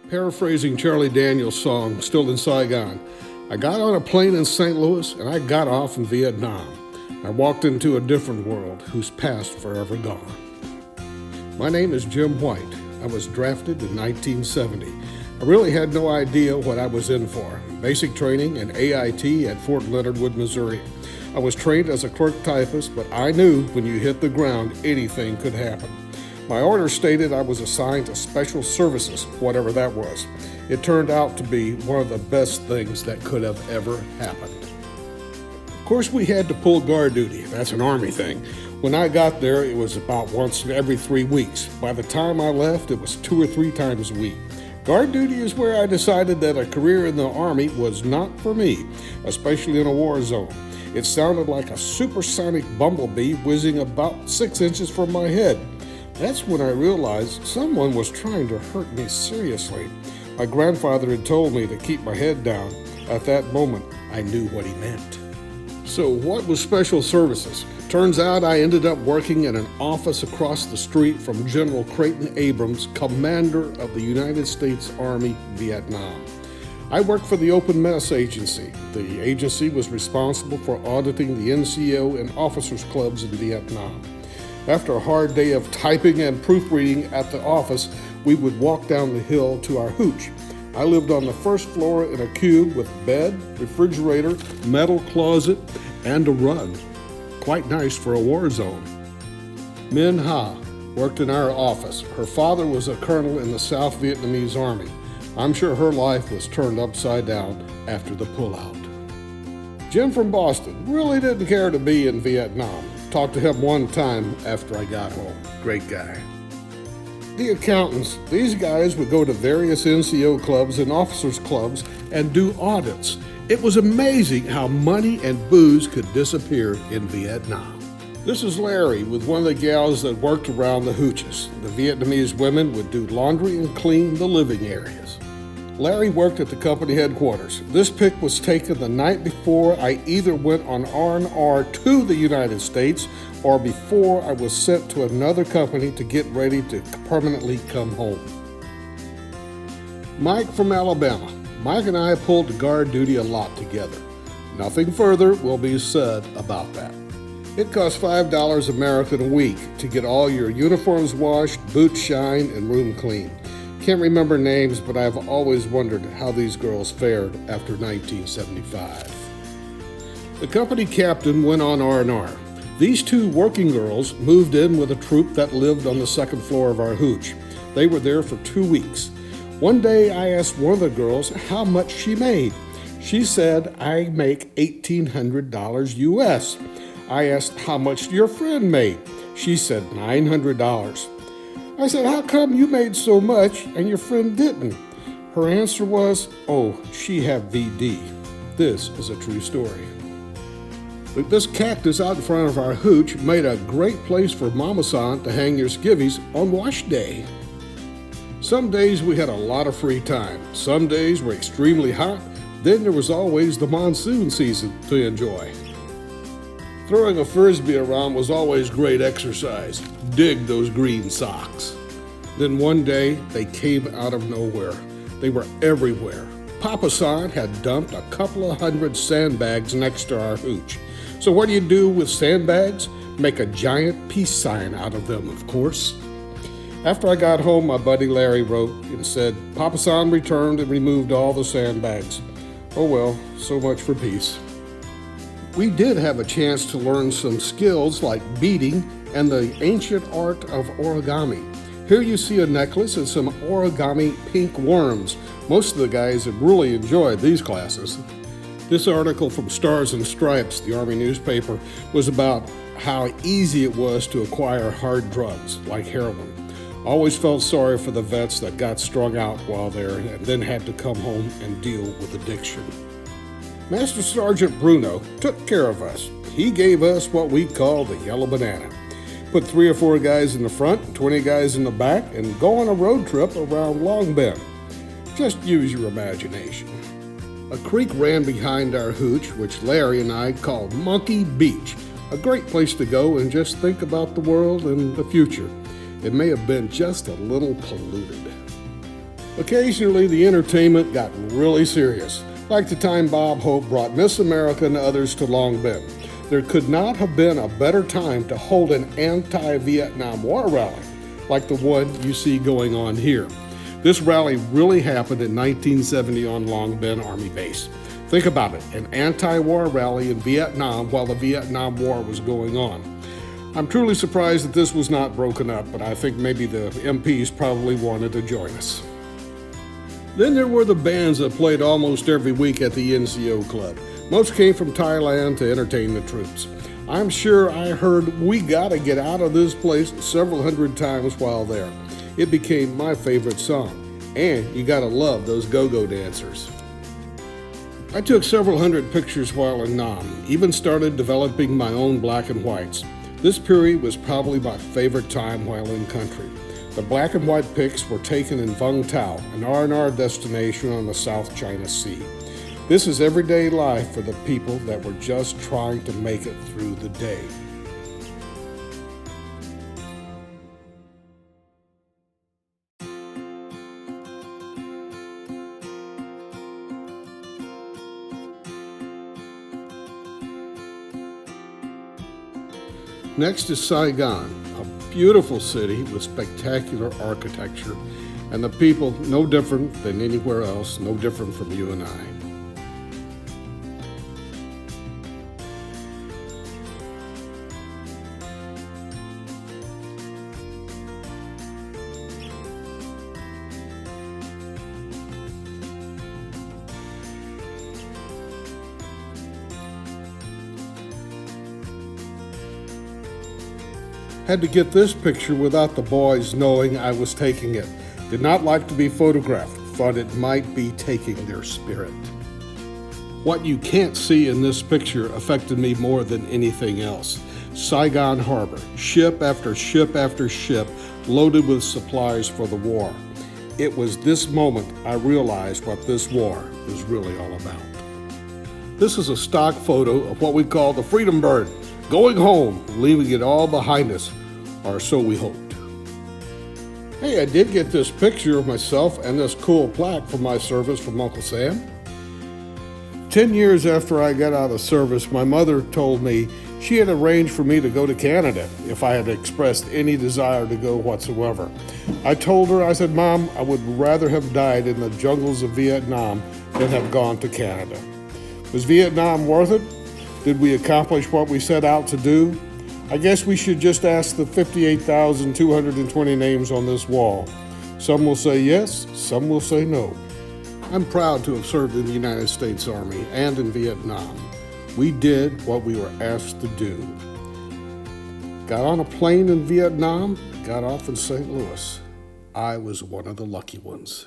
Paraphrasing Charlie Daniels' song, Still in Saigon, I got on a plane in St. Louis and I got off in Vietnam. I walked into a different world whose past forever gone. My name is Jim White. I was drafted in 1970. I really had no idea what I was in for. Basic training and AIT at Fort Leonard Wood, Missouri. I was trained as a clerk typist, but I knew when you hit the ground, anything could happen. My order stated I was assigned to special services, whatever that was. It turned out to be one of the best things that could have ever happened. Of course, we had to pull guard duty. That's an Army thing. When I got there, it was about once every 3 weeks. By the time I left, it was 2 or 3 times a week. Guard duty is where I decided that a career in the Army was not for me, especially in a war zone. It sounded like a supersonic bumblebee whizzing about 6 inches from my head. That's when I realized someone was trying to hurt me seriously. My grandfather had told me to keep my head down. At that moment, I knew what he meant. So what was special services? Turns out I ended up working in an office across the street from General Creighton Abrams, commander of the United States Army, Vietnam. I worked for the Open Mess Agency. The agency was responsible for auditing the NCO and officers' clubs in Vietnam. After a hard day of typing and proofreading at the office, we would walk down the hill to our hooch. I lived on the first floor in a cube with bed, refrigerator, metal closet, and a rug. Quite nice for a war zone. Min Ha worked in our office. Her father was a colonel in the South Vietnamese Army. I'm sure her life was turned upside down after the pullout. Jim from Boston really didn't care to be in Vietnam. Talked to him one time after I got home. Great guy. The accountants, these guys would go to various NCO clubs and officers' clubs and do audits. It was amazing how money and booze could disappear in Vietnam. This is Larry with one of the gals that worked around the hooches. The Vietnamese women would do laundry and clean the living areas. Larry worked at the company headquarters. This pic was taken the night before I either went on R&R to the United States or before I was sent to another company to get ready to permanently come home. Mike from Alabama. Mike and I pulled guard duty a lot together. Nothing further will be said about that. It costs $5 American a week to get all your uniforms washed, boots shined, and room clean. Can't remember names, but I've always wondered how these girls fared after 1975. The company captain went on R&R. These 2 working girls moved in with a troop that lived on the second floor of our hooch. They were there for 2 weeks. One day I asked one of the girls how much she made. She said, "I make $1,800 US. I asked, "How much your friend made?" She said, $900. I said, "How come you made so much and your friend didn't?" Her answer was, "Oh, she have VD." This is a true story. But this cactus out in front of our hooch made a great place for Mama-san to hang your skivvies on wash day. Some days we had a lot of free time. Some days were extremely hot. Then there was always the monsoon season to enjoy. Throwing a frisbee around was always great exercise. Dig those green socks. Then one day, they came out of nowhere. They were everywhere. Papa-san had dumped a couple of hundred sandbags next to our hooch. So what do you do with sandbags? Make a giant peace sign out of them, of course. After I got home, my buddy Larry wrote and said, "Papa-san returned and removed all the sandbags." Oh well, so much for peace. We did have a chance to learn some skills like beading and the ancient art of origami. Here you see a necklace and some origami pink worms. Most of the guys have really enjoyed these classes. This article from Stars and Stripes, the Army newspaper, was about how easy it was to acquire hard drugs like heroin. Always felt sorry for the vets that got strung out while there and then had to come home and deal with addiction. Master Sergeant Bruno took care of us. He gave us what we call the yellow banana. Put 3 or 4 guys in the front and 20 guys in the back and go on a road trip around Long Bend. Just use your imagination. A creek ran behind our hooch, which Larry and I called Monkey Beach. A great place to go and just think about the world and the future. It may have been just a little polluted. Occasionally, the entertainment got really serious, like the time Bob Hope brought Miss America and others to Long Binh. There could not have been a better time to hold an anti-Vietnam War rally, like the one you see going on here. This rally really happened in 1970 on Long Binh Army Base. Think about it, an anti-war rally in Vietnam while the Vietnam War was going on. I'm truly surprised that this was not broken up, but I think maybe the MPs probably wanted to join us. Then there were the bands that played almost every week at the NCO Club. Most came from Thailand to entertain the troops. I'm sure I heard "We Gotta Get Out of This Place" several hundred times while there. It became my favorite song, and you gotta love those go-go dancers. I took several hundred pictures while in Nam, even started developing my own black and whites. This period was probably my favorite time while in country. The black and white pics were taken in Vung Tau, an R&R destination on the South China Sea. This is everyday life for the people that were just trying to make it through the day. Next is Saigon, a beautiful city with spectacular architecture, and the people no different than anywhere else, no different from you and I. Had to get this picture without the boys knowing I was taking it. Did not like to be photographed, thought it might be taking their spirit. What you can't see in this picture affected me more than anything else. Saigon Harbor, ship after ship after ship, loaded with supplies for the war. It was this moment I realized what this war is really all about. This is a stock photo of what we call the Freedom Bird, going home, leaving it all behind us, or so we hoped. Hey, I did get this picture of myself and this cool plaque for my service from Uncle Sam. 10 years after I got out of service, my mother told me she had arranged for me to go to Canada if I had expressed any desire to go whatsoever. I told her, I said, "Mom, I would rather have died in the jungles of Vietnam than have gone to Canada." Was Vietnam worth it? Did we accomplish what we set out to do? I guess we should just ask the 58,220 names on this wall. Some will say yes, some will say no. I'm proud to have served in the United States Army and in Vietnam. We did what we were asked to do. Got on a plane in Vietnam, got off in St. Louis. I was one of the lucky ones.